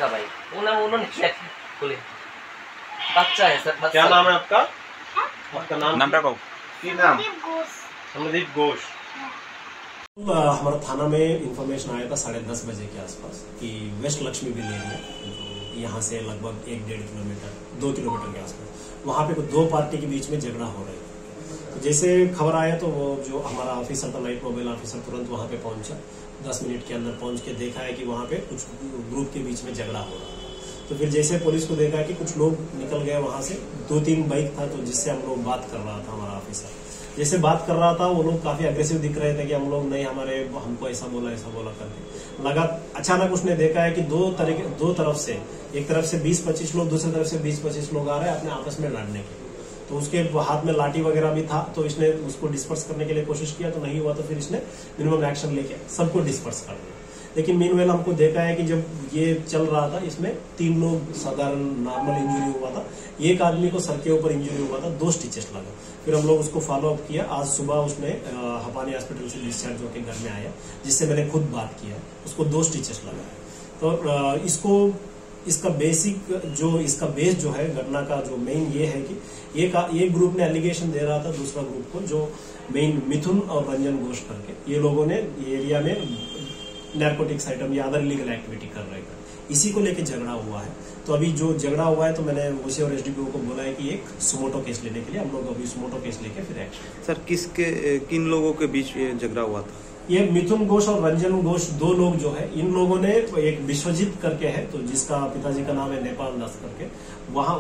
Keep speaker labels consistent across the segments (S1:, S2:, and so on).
S1: उसका भाई, उन्होंने किया बोले बच्चा है सर।
S2: क्या नाम है आपका? आपका नाम
S3: क्या कहो?
S2: समदीप घोष। हमारा थाना में इंफॉर्मेशन आया था 10:30 बजे के आसपास कि वेस्ट लक्ष्मी विलेज में, यहाँ से लगभग 1-1.5 किलोमीटर 2 किलोमीटर के आसपास, वहाँ पे दो पार्टी के बीच में झगड़ा हो रहा है। तो जैसे खबर आया तो वो जो हमारा ऑफिसर था, नाइट मोबाइल ऑफिसर, तुरंत वहाँ पे पहुंचा। 10 मिनट के अंदर पहुंच के देखा है कि वहाँ पे कुछ ग्रुप के बीच में झगड़ा हो रहा है। तो फिर जैसे पुलिस को देखा कि कुछ लोग निकल गए वहां से, 2-3 बाइक था, तो जिससे हम लोग बात कर रहा था हमारा ऑफिसर, जैसे बात कर रहा था वो लोग काफी अग्रेसिव दिख रहे थे कि हम लोग नहीं, हमको ऐसा बोला करके लगा। अचानक उसने देखा है कि दो तरफ से, एक तरफ से 20-25 लोग, दूसरी तरफ से 20-25 लोग आ रहे हैं अपने आपस में लड़ने के। तो उसके हाथ में लाठी वगैरह भी था, तो इसने उसको डिस्पर्स करने के लिए कोशिश किया, तो नहीं हुआ, तो फिर इसने मिनिमम एक्शन लेके सबको डिस्पर्स कर दिया। लेकिन मीनवेल हमको देखा है कि जब ये चल रहा था, इसमें 3 लोग साधारण नॉर्मल इंजरी हुआ था, एक आदमी को सर के ऊपर इंजरी हुआ था, 2 स्टिचेस लगा। फिर हम लोग उसको फॉलो अप किया। आज सुबह उसने हपानी हॉस्पिटल से डिस्चार्ज होकर घर में आया, जिससे मैंने खुद बात किया, उसको 2 स्टिचेस लगा है। तो इसका बेस जो है घटना का, जो मेन ये है कि एक ग्रुप ने एलिगेशन दे रहा था दूसरा ग्रुप को, जो मेन मिथुन और रंजन घोष करके, ये लोगों ने एरिया में नारकोटिक्स आइटम या अदर इलीगल एक्टिविटी कर रहे थे, इसी को लेके झगड़ा हुआ है। तो अभी जो झगड़ा हुआ है, तो मैंने ओसी और एसडीपीओ को बोला है कि एक सुमोटो केस लेने के लिए हम लोग अभी सुमोटो केस लेके फिर एक्शन।
S3: सर किन लोगों के बीच झगड़ा हुआ था?
S2: ये मिथुन घोष और रंजन घोष 2 लोग जो है, इन लोगों ने, एक विश्वजीत करके है, तो जिसका पिताजी का नाम है नेपाल दास करके, वहां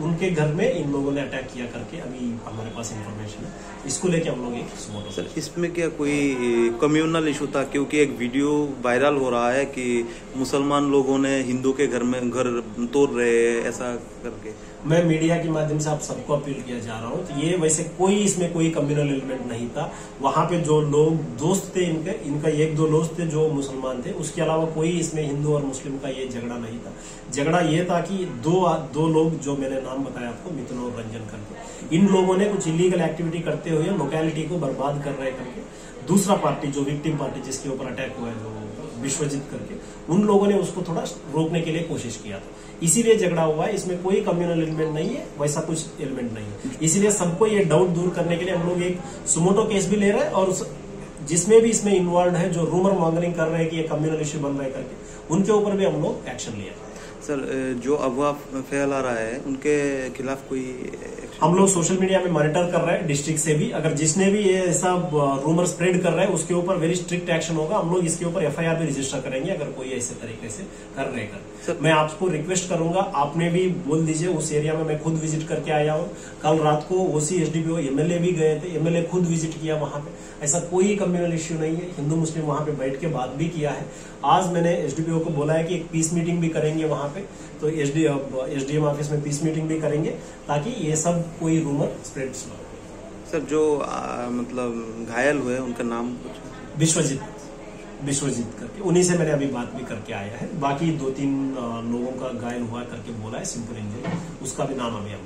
S2: उनके घर में इन लोगों ने अटैक किया करके अभी हमारे पास इंफॉर्मेशन है। इसको लेके हम लोग एक सुमोटो।
S3: सर इसमें क्या कोई कम्युनल इशू था? क्योंकि एक वीडियो वायरल हो रहा है कि मुसलमान लोगों ने हिंदू के घर तोड़ रहे हैं, ऐसा करके।
S2: मैं मीडिया के माध्यम से आप सबको अपील किया जा रहा हूँ कि ये वैसे इसमें कोई कम्युनल एलिमेंट नहीं था। वहां पे जो लोग दोस्त थे इनका 1-2 दोस्त थे जो मुसलमान थे, उसके अलावा कोई इसमें हिंदू और मुस्लिम का ये झगड़ा नहीं था। झगड़ा ये था कि दो लोग जो मैंने नाम बताया आपको, मिथुन और रंजन करके, इन लोगों ने कुछ इलीगल एक्टिविटी करते हुए लोकेलिटी को बर्बाद कर रहे करके, दूसरा पार्टी जो विक्टिम पार्टी जिसके ऊपर अटैक हुआ है, जो विश्वजीत करके, उन लोगों ने उसको थोड़ा रोकने के लिए कोशिश किया था, इसीलिए झगड़ा हुआ है। इसमें कोई कम्युनल एलिमेंट नहीं है, वैसा कुछ एलिमेंट नहीं है। इसीलिए सबको ये डाउट दूर करने के लिए हम लोग एक सुमोटो केस भी ले रहे हैं, और जिसमें भी इसमें इन्वॉल्व है, जो रूमर मॉन्गरिंग कर रहे हैं कि ये कम्युनल इश्यू बन रहा है करके, उनके ऊपर भी हम लोग एक्शन लिए।
S3: सर जो अफवाह फैला रहा है उनके खिलाफ कोई
S2: हम लोग सोशल मीडिया में मॉनिटर कर रहे हैं, डिस्ट्रिक्ट से भी। अगर जिसने भी ये ऐसा रूमर स्प्रेड कर रहा है उसके ऊपर वेरी स्ट्रिक्ट एक्शन होगा। हम लोग इसके ऊपर एफआईआर भी रजिस्टर करेंगे अगर कोई ऐसे तरीके से कर रहे कर। मैं आपको रिक्वेस्ट करूंगा, आपने भी बोल दीजिए, उस एरिया में मैं खुद विजिट करके आया हूँ। कल रात को ओसी एसडीपीओ एमएलए भी गए थे, एमएलए खुद विजिट किया वहां पे। ऐसा कोई कम्युनल इश्यू नहीं है, हिंदू मुस्लिम वहां पे बैठ के बात भी किया है। आज मैंने एसडीपीओ को बोला है कि एक पीस मीटिंग भी करेंगे वहां पे, तो एसडीएम ऑफिस में पीस मीटिंग भी करेंगे ताकि ये सब कोई रूमर स्प्रेड ना हो।
S3: सर जो मतलब घायल हुए उनका नाम कुछ?
S2: विश्वजीत करके, उन्हीं से मैंने अभी बात भी करके आया है। बाकी 2-3 लोगों का घायल हुआ करके बोला है, सिंपल इंजरी, उसका भी नाम अभी हम